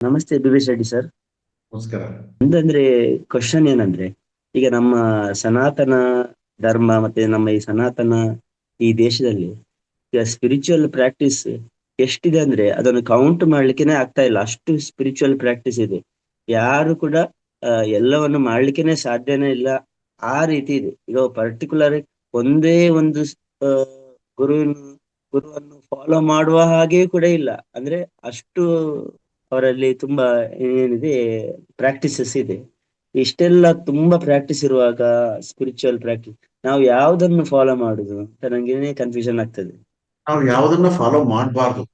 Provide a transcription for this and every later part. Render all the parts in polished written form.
ನಮಸ್ತೆ ಬಿಬೇಶ್ ರೆಡ್ಡಿ ಸರ್. ನಮಸ್ಕಾರ. ಒಂದಂದ್ರೆ ಕ್ವಶನ್ ಏನಂದ್ರೆ, ಈಗ ನಮ್ಮ ಸನಾತನ ಧರ್ಮ ಮತ್ತೆ ನಮ್ಮ ಈ ಸನಾತನ ಈ ದೇಶದಲ್ಲಿ ಈಗ ಸ್ಪಿರಿಚುವಲ್ ಪ್ರಾಕ್ಟೀಸ್ ಎಷ್ಟಿದೆ ಅಂದ್ರೆ ಅದನ್ನು ಕೌಂಟ್ ಮಾಡ್ಲಿಕ್ಕೆನೆ ಆಗ್ತಾ ಇಲ್ಲ, ಅಷ್ಟು ಸ್ಪಿರಿಚುವಲ್ ಪ್ರಾಕ್ಟೀಸ್ ಇದೆ. ಯಾರು ಕೂಡ ಎಲ್ಲವನ್ನು ಮಾಡ್ಲಿಕ್ಕೆನೆ ಸಾಧ್ಯನೇ ಇಲ್ಲ, ಆ ರೀತಿ ಇದೆ. ಈಗ ಪರ್ಟಿಕ್ಯುಲರ್ ಒಂದೇ ಒಂದು ಆ, ಗುರುವಿನ ಗುರುವನ್ನು ಫಾಲೋ ಮಾಡುವ ಹಾಗೆ ಕೂಡ ಇಲ್ಲ. ಅಂದ್ರೆ ಅಷ್ಟು ಅವರಲ್ಲಿ ತುಂಬಾ ಏನಿದೆ, ಪ್ರಾಕ್ಟೀಸಸ್ ಇದೆ. ಇಷ್ಟೆಲ್ಲ ತುಂಬಾ ಪ್ರಾಕ್ಟೀಸ್ ಇರುವಾಗ ಸ್ಪಿರಿಚುವಲ್ ಪ್ರಾಕ್ಟೀಸ್ ನಾವು ಯಾವ್ದನ್ನು ಫಾಲೋ ಮಾಡುದು ಅಂತ ನಂಗೆ ಕನ್ಫ್ಯೂಷನ್ ಆಗ್ತದೆ. ನಾವು ಯಾವುದನ್ನ ಫಾಲೋ ಮಾಡಬಾರ್ದು,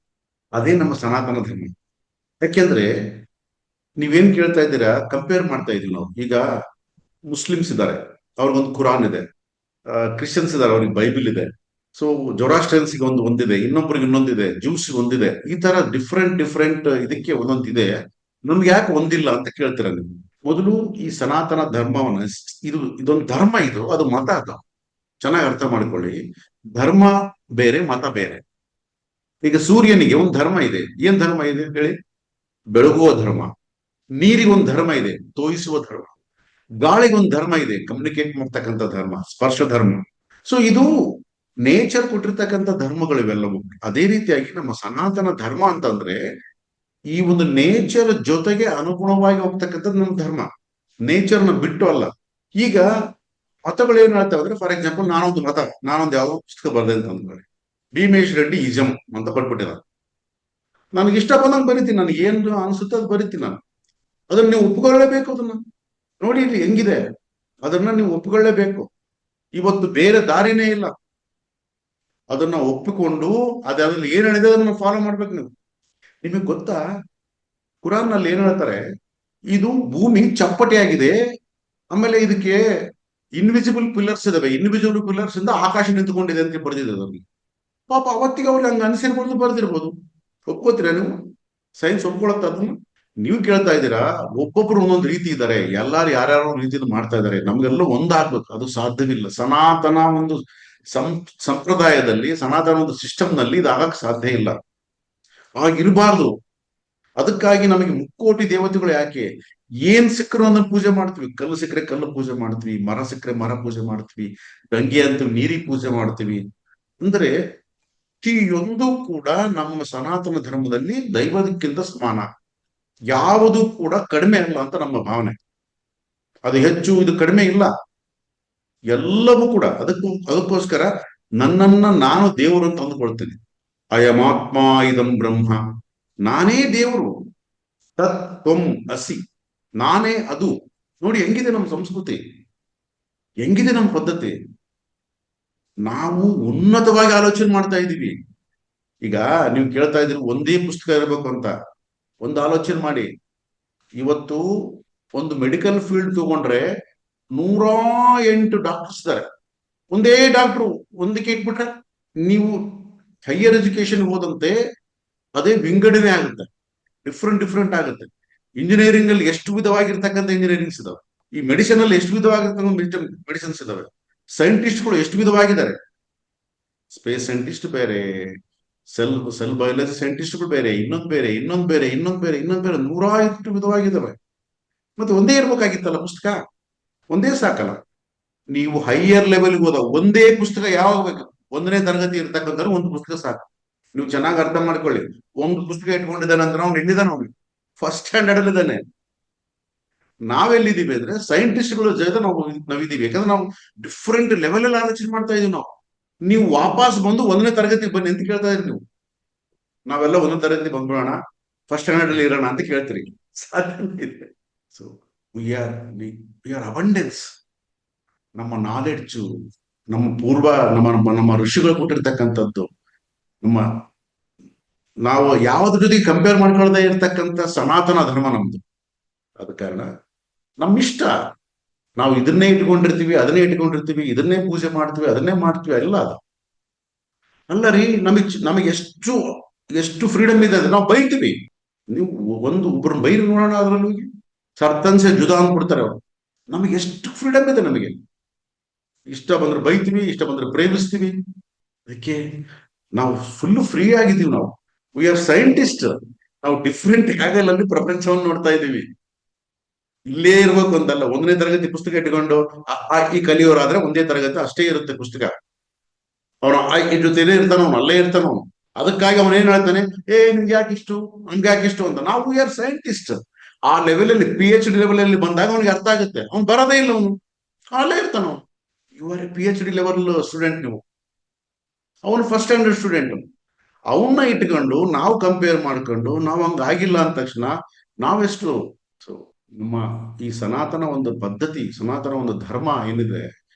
ಅದೇ ನಮ್ಮ ಸನಾತನ ಧರ್ಮ. ಯಾಕೆಂದ್ರೆ ನೀವೇನ್ ಕೇಳ್ತಾ ಇದ್ದೀರಾ, ಕಂಪೇರ್ ಮಾಡ್ತಾ ಇದೀವಿ ನಾವು. ಈಗ ಮುಸ್ಲಿಮ್ಸ್ ಇದ್ದಾರೆ, ಅವ್ರಿಗೊಂದು ಕುರಾನ್ ಇದೆ. ಕ್ರಿಶ್ಚಿಯನ್ಸ್ ಇದ್ದಾರೆ, ಅವ್ರಿಗೆ ಬೈಬಲ್ ಇದೆ. ಸೊ ಜೊರಾಸ್ಟ್ರಿಯನ್ಸ್ಗೆ ಒಂದಿದೆ, ಇನ್ನೊಬ್ರಿಗೆ ಇನ್ನೊಂದಿದೆ, ಜ್ಯೂಸ್ ಒಂದಿದೆ. ಈ ತರ ಡಿಫ್ರೆಂಟ್ ಡಿಫ್ರೆಂಟ್ ಇದಕ್ಕೆ ಒಂದೊಂದಿದೆ. ನಮ್ಗೆ ಯಾಕೆ ಒಂದಿಲ್ಲ ಅಂತ ಕೇಳ್ತೀರಾ ನೀವು. ಮೊದಲು ಈ ಸನಾತನ ಧರ್ಮವನ್ನ, ಇದೊಂದು ಧರ್ಮ, ಅದು ಮತ. ಅದು ಚೆನ್ನಾಗಿ ಅರ್ಥ ಮಾಡ್ಕೊಳ್ಳಿ. ಧರ್ಮ ಬೇರೆ, ಮತ ಬೇರೆ. ಈಗ ಸೂರ್ಯನಿಗೆ ಒಂದು ಧರ್ಮ ಇದೆ. ಏನ್ ಧರ್ಮ ಇದೆ ಹೇಳಿ? ಬೆಳಗುವ ಧರ್ಮ. ನೀರಿಗೊಂದು ಧರ್ಮ ಇದೆ, ತೋಯಿಸುವ ಧರ್ಮ. ಗಾಳಿಗೊಂದು ಧರ್ಮ ಇದೆ, ಕಮ್ಯುನಿಕೇಟ್ ಮಾಡ್ತಕ್ಕಂಥ ಧರ್ಮ, ಸ್ಪರ್ಶ ಧರ್ಮ. ಸೊ ಇದು ನೇಚರ್ ಕೊಟ್ಟಿರ್ತಕ್ಕಂಥ ಧರ್ಮಗಳು ಇವೆಲ್ಲವೂ. ಅದೇ ರೀತಿಯಾಗಿ ನಮ್ಮ ಸನಾತನ ಧರ್ಮ ಅಂತಂದ್ರೆ ಈ ಒಂದು ನೇಚರ್ ಜೊತೆಗೆ ಅನುಗುಣವಾಗಿ ಹೋಗ್ತಕ್ಕಂಥದ್ದು ನಮ್ಮ ಧರ್ಮ. ನೇಚರ್ನ ಬಿಟ್ಟು ಅಲ್ಲ. ಈಗ ಮತಗಳು ಏನ್ ಹೇಳ್ತಾವೆ ಅಂದ್ರೆ, ಫಾರ್ ಎಕ್ಸಾಂಪಲ್, ನಾನೊಂದು ಯಾವ್ದೋ ಪುಸ್ತಕ ಬರ್ದೆ ಅಂತ ಅಂದ್ಕೊಳ್ಳಿ, ಭೀಮೇಶ್ ರೆಡ್ಡಿ ಇಜಮ್ ಅಂತ ಪಟ್ಬಿಟ್ಟಿದ. ನನಗೆ ಇಷ್ಟ ಬಂದಂಗೆ ಬರಿತೀನಿ, ನನಗೆ ಏನ್ ಅನ್ಸುತ್ತೆ ಅದು ಬರಿತೀನಿ ನಾನು. ಅದನ್ನ ನೀವು ಒಪ್ಕೊಳ್ಳೇಬೇಕು. ಅದನ್ನ ನೋಡಿ ಇಲ್ಲಿ ಹೆಂಗಿದೆ, ಅದನ್ನ ನೀವು ಒಪ್ಕೊಳ್ಳೇಬೇಕು. ಇವತ್ತು ಬೇರೆ ದಾರಿನೇ ಇಲ್ಲ. ಅದನ್ನ ಒಪ್ಪಿಕೊಂಡು ಅದ್ರಲ್ಲಿ ಏನ್ ಹೇಳಿದೆ ಅದನ್ನ ಫಾಲೋ ಮಾಡ್ಬೇಕು ನೀವು. ನಿಮಗೆ ಗೊತ್ತಾ, ಕುರಾನ್ ನಲ್ಲಿ ಏನ್ ಹೇಳ್ತಾರೆ, ಇದು ಭೂಮಿ ಚಪ್ಪಟೆಯಾಗಿದೆ, ಆಮೇಲೆ ಇದಕ್ಕೆ ಇನ್ವಿಸಿಬಲ್ ಪಿಲ್ಲರ್ಸ್ ಇದಾವೆ, ಇನ್ವಿಸಿಬಲ್ ಪಿಲ್ಲರ್ಸ್ ಇಂದ ಆಕಾಶ ನಿಂತ್ಕೊಂಡಿದೆ ಅಂತ ಬರ್ದಿದೆ ಅದ್ರಲ್ಲಿ. ಪಾಪ ಅವತ್ತಿಗೆ ಅವ್ರಿಗೆ ಹಂಗ ಅನ್ಸಿರ್ಬೋದು, ಬರ್ದಿರ್ಬೋದು. ಒಪ್ಕೋತೀರಾ ನೀವು? ಸೈನ್ಸ್ ಒಪ್ಕೊಳತ್ತ ಅದನ್ನ? ನೀವು ಕೇಳ್ತಾ ಇದ್ದೀರಾ, ಒಬ್ಬೊಬ್ರು ಒಂದೊಂದು ರೀತಿ ಇದ್ದಾರೆ, ಎಲ್ಲಾರು ಯಾರ್ಯಾರೋ ರೀತಿಯಿಂದ ಮಾಡ್ತಾ ಇದ್ದಾರೆ, ನಮ್ಗೆಲ್ಲ ಒಂದಾಗ್ಬೇಕು. ಅದು ಸಾಧ್ಯವಿಲ್ಲ. ಸನಾತನ ಒಂದು ಸಂಪ್ರದಾಯದಲ್ಲಿ, ಸನಾತನ ಒಂದು ಸಿಸ್ಟಮ್ ನಲ್ಲಿ ಇದಾಗಕ್ ಸಾಧ್ಯ ಇಲ್ಲ. ಆಗಿರಬಾರ್ದು. ಅದಕ್ಕಾಗಿ ನಮಗೆ ಮುಕ್ಕೋಟಿ ದೇವತೆಗಳು ಯಾಕೆ? ಏನ್ ಸಿಕ್ಕರು ಅದನ್ನ ಪೂಜೆ ಮಾಡ್ತೀವಿ. ಕಲ್ಲು ಸಿಕ್ಕರೆ ಕಲ್ಲು ಪೂಜೆ ಮಾಡ್ತೀವಿ, ಮರ ಸಿಕ್ಕರೆ ಮರ ಪೂಜೆ ಮಾಡ್ತೀವಿ, ಗಂಗೆ ಅಂತೀವಿ, ನೀರಿಗೆ ಪೂಜೆ ಮಾಡ್ತೀವಿ. ಅಂದ್ರೆ ಪ್ರತಿಯೊಂದು ಕೂಡ ನಮ್ಮ ಸನಾತನ ಧರ್ಮದಲ್ಲಿ ದೈವದಕ್ಕಿಂತ ಸಮಾನ. ಯಾವುದು ಕೂಡ ಕಡಿಮೆ ಅಲ್ಲ ಅಂತ ನಮ್ಮ ಭಾವನೆ. ಅದು ಹೆಚ್ಚು, ಇದು ಕಡಿಮೆ ಇಲ್ಲ. ಎಲ್ಲವೂ ಕೂಡ ಅದಕ್ಕೋಸ್ಕರ ನನ್ನನ್ನ ನಾನು ದೇವರು ಅಂತ ಅಂದುಕೊಳ್ತೇನೆ. ಅಯಮಾತ್ಮ ಇದಂ ಬ್ರಹ್ಮ. ನಾನೇ ದೇವರು. ತತ್ ತ್ವಂ ಅಸಿ. ನಾನೇ ಅದು. ನೋಡಿ ಹೆಂಗಿದೆ ನಮ್ಮ ಸಂಸ್ಕೃತಿ, ಹೆಂಗಿದೆ ನಮ್ಮ ಪದ್ಧತಿ. ನಾವು ಉನ್ನತವಾಗಿ ಆಲೋಚನೆ ಮಾಡ್ತಾ ಇದ್ದೀವಿ. ಈಗ ನೀವು ಕೇಳ್ತಾ ಇದ್ದೀರಿ ಒಂದೇ ಪುಸ್ತಕ ಇರಬೇಕು ಅಂತ. ಒಂದು ಆಲೋಚನೆ ಮಾಡಿ, ಇವತ್ತು ಒಂದು ಮೆಡಿಕಲ್ ಫೀಲ್ಡ್ ತಗೊಂಡ್ರೆ 108 ಡಾಕ್ಟರ್ಸ್ ಇದ್ದಾರೆ. ಒಂದೇ ಡಾಕ್ಟ್ರು ಒಂದಕ್ಕೆ ಇಟ್ಬಿಟ್ರೆ, ನೀವು ಹೈಯರ್ ಎಜುಕೇಶನ್ ಹೋದಂತೆ ಅದೇ ವಿಂಗಡಣೆ ಆಗುತ್ತೆ, ಡಿಫ್ರೆಂಟ್ ಡಿಫ್ರೆಂಟ್ ಆಗುತ್ತೆ. ಇಂಜಿನಿಯರಿಂಗ್ ಅಲ್ಲಿ ಎಷ್ಟು ವಿಧವಾಗಿರ್ತಕ್ಕಂಥ ಇಂಜಿನಿಯರಿಂಗ್ಸ್ ಇದಾವೆ, ಈ ಮೆಡಿಸಿನ್ ಅಲ್ಲಿ ಎಷ್ಟು ವಿಧವಾಗಿರ್ತಕ್ಕಂಥ ಮೆಡಿಸಿನ್ಸ್ ಇದಾವೆ. ಸೈಂಟಿಸ್ಟ್ಗಳು ಎಷ್ಟು ವಿಧವಾಗಿದ್ದಾರೆ. ಸ್ಪೇಸ್ ಸೈಂಟಿಸ್ಟ್ ಬೇರೆ, ಸೆಲ್ ಬಯಾಲಜಿ ಸೈಂಟಿಸ್ಟ್ಗಳು ಬೇರೆ, ಇನ್ನೊಂದು ಬೇರೆ, ಇನ್ನೊಂದು ಬೇರೆ, ಇನ್ನೊಂದು ಬೇರೆ, ಇನ್ನೊಂದು ಬೇರೆ, 108 ವಿಧವಾಗಿದ್ದಾವೆ. ಮತ್ತೆ ಒಂದೇ ಇರ್ಬೇಕಾಗಿತ್ತಲ್ಲ ಪುಸ್ತಕ, ಒಂದೇ ಸಾಕಲ್ಲ. ನೀವು ಹೈಯರ್ ಲೆವೆಲ್ಗೆ ಹೋದ ಒಂದೇ ಪುಸ್ತಕ ಯಾವಾಗ ಬೇಕು? 1ನೇ ತರಗತಿ ಇರ್ತಕ್ಕಂಥ ಒಂದು ಪುಸ್ತಕ ಸಾಕು. ನೀವು ಚೆನ್ನಾಗಿ ಅರ್ಥ ಮಾಡ್ಕೊಳ್ಳಿ. ಒಂದು ಪುಸ್ತಕ ಇಟ್ಕೊಂಡಿದ್ದಾನೆ ಅಂದ್ರೆ ಅವ್ನು ಎಲ್ಲಿದ್ದಾನೆ? ಅವ್ನು ಫಸ್ಟ್ ಸ್ಟ್ಯಾಂಡರ್ಡ್ ಅಲ್ಲಿ ಇದ್ದಾನೆ. ನಾವೆಲ್ಲಿದ್ದೀವಿ ಅಂದ್ರೆ ಸೈಂಟಿಸ್ಟ್ಗಳ ಜೊತೆ ನಾವಿದ್ದೀವಿ. ಯಾಕಂದ್ರೆ ನಾವು ಡಿಫ್ರೆಂಟ್ ಲೆವೆಲ್ ಅಲ್ಲಿ ಆಲೋಚನೆ ಮಾಡ್ತಾ ಇದೀವಿ ನಾವು. ನೀವು ವಾಪಸ್ ಬಂದು 1ನೇ ತರಗತಿಗೆ ಬನ್ನಿ ಅಂತ ಕೇಳ್ತಾ ಇದ್ರಿ ನೀವು. ನಾವೆಲ್ಲ 1ನೇ ತರಗತಿ ಬಂದ್ಬಿಡೋಣ, ಫಸ್ಟ್ ಸ್ಟ್ಯಾಂಡರ್ಡ್ ಅಲ್ಲಿ ಇರೋಣ ಅಂತ ಕೇಳ್ತೀರಿ. ಸಾಧ್ಯ ಇದೆ. So we are abundance. ನಮ್ಮ ನಾಲೆಡ್ಜು, ನಮ್ಮ ಪೂರ್ವ, ನಮ್ಮ ಋಷಿಗಳು ಕೊಟ್ಟಿರ್ತಕ್ಕಂಥದ್ದು, ನಮ್ಮ ನಾವು ಯಾವ್ದ್ರ ಜೊತೆಗೆ ಕಂಪೇರ್ ಮಾಡ್ಕೊಳ್ದೇ ಇರ್ತಕ್ಕಂಥ ಸನಾತನ ಧರ್ಮ ನಮ್ದು. ಆದ ಕಾರಣ ನಮ್ಮಿಷ್ಟ. ನಾವು ಇದನ್ನೇ ಇಟ್ಕೊಂಡಿರ್ತೀವಿ, ಅದನ್ನೇ ಇಟ್ಕೊಂಡಿರ್ತೀವಿ, ಇದನ್ನೇ ಪೂಜೆ ಮಾಡ್ತೀವಿ, ಅದನ್ನೇ ಮಾಡ್ತೀವಿ, ಎಲ್ಲ ಅದು ಅಲ್ಲ ರೀ. ನಮಗೆ ಎಷ್ಟು ಎಷ್ಟು ಫ್ರೀಡಮ್ ಇದೆ ಅಂದ್ರೆ ನಾವು ಬೈತೀವಿ. ನೀವು ಒಬ್ಬರನ್ನ ಬೈರಿ ನೋಡೋಣ, ಅದ್ರಲ್ಲಿ ಸರ್ತನ್ಸೆ ಜುದಾ ಅಂದ್ಬಿಡ್ತಾರೆ ಅವರು. ನಮಗೆ ಎಷ್ಟು ಫ್ರೀಡಮ್ ಇದೆ. ನಮಗೆ ಇಷ್ಟ ಬಂದ್ರೆ ಬೈತೀವಿ, ಇಷ್ಟ ಬಂದ್ರೆ ಪ್ರೇಮಿಸ್ತೀವಿ. ಅದಕ್ಕೆ ನಾವು ಫುಲ್ ಫ್ರೀ ಆಗಿದ್ದೀವಿ. ನಾವು ವಿ ಆರ್ ಸೈಂಟಿಸ್ಟ್. ನಾವು ಡಿಫ್ರೆಂಟ್ ಆಂಗಲ್ ಅಲ್ಲಿ ಪ್ರಪಂಚವನ್ನು ನೋಡ್ತಾ ಇದ್ದೀವಿ. ಇಲ್ಲೇ ಇರ್ಬೇಕು ಅಂತಲ್ಲ, 1ನೇ ತರಗತಿ ಪುಸ್ತಕ ಇಟ್ಕೊಂಡು ಈ ಕಲಿಯೋರಾದ್ರೆ 1ನೇ ತರಗತಿ ಅಷ್ಟೇ ಇರುತ್ತೆ ಪುಸ್ತಕ. ಅವನು ಈ ಜೊತೆಲೇ ಇರ್ತಾನ, ಅವನು ಅಲ್ಲೇ ಇರ್ತಾನ ಅವನು. ಅದಕ್ಕಾಗಿ ಅವನು ಏನ್ ಹೇಳ್ತಾನೆ, ನಿಮ್ಗೆ ಯಾಕೆ ಇಷ್ಟು, ನಮ್ಗೆ ಯಾಕೆ ಇಷ್ಟು ಅಂತ. ನಾವು ಯಾರು ಸೈಂಟಿಸ್ಟ್, ಆ ಲೆವೆಲ್ ಅಲ್ಲಿ PhD ಲೆವೆಲ್ ಅಲ್ಲಿ ಬಂದಾಗ ಅವನಿಗೆ ಅರ್ಥ ಆಗುತ್ತೆ. ಅವ್ನು ಬರೋದೇ ಇಲ್ಲ, ಅವನು ಅಲ್ಲೇ ಇರ್ತಾನ. ಅವನು you are PhD level student, ನೀವು ಅವನು ಫಸ್ಟ್ ಸ್ಟ್ಯಾಂಡರ್ಡ್ ಸ್ಟೂಡೆಂಟ್. ಅವನ್ನ ಇಟ್ಕೊಂಡು ನಾವು ಕಂಪೇರ್ ಮಾಡ್ಕೊಂಡು ನಾವು ಹಂಗಾಗಿಲ್ಲ ಅಂದ ತಕ್ಷಣ ನಾವೆಷ್ಟು. ಸೊ ನಮ್ಮ ಈ ಸನಾತನ ಒಂದು ಪದ್ಧತಿ, ಸನಾತನ ಒಂದು ಧರ್ಮ ಏನಿದೆ,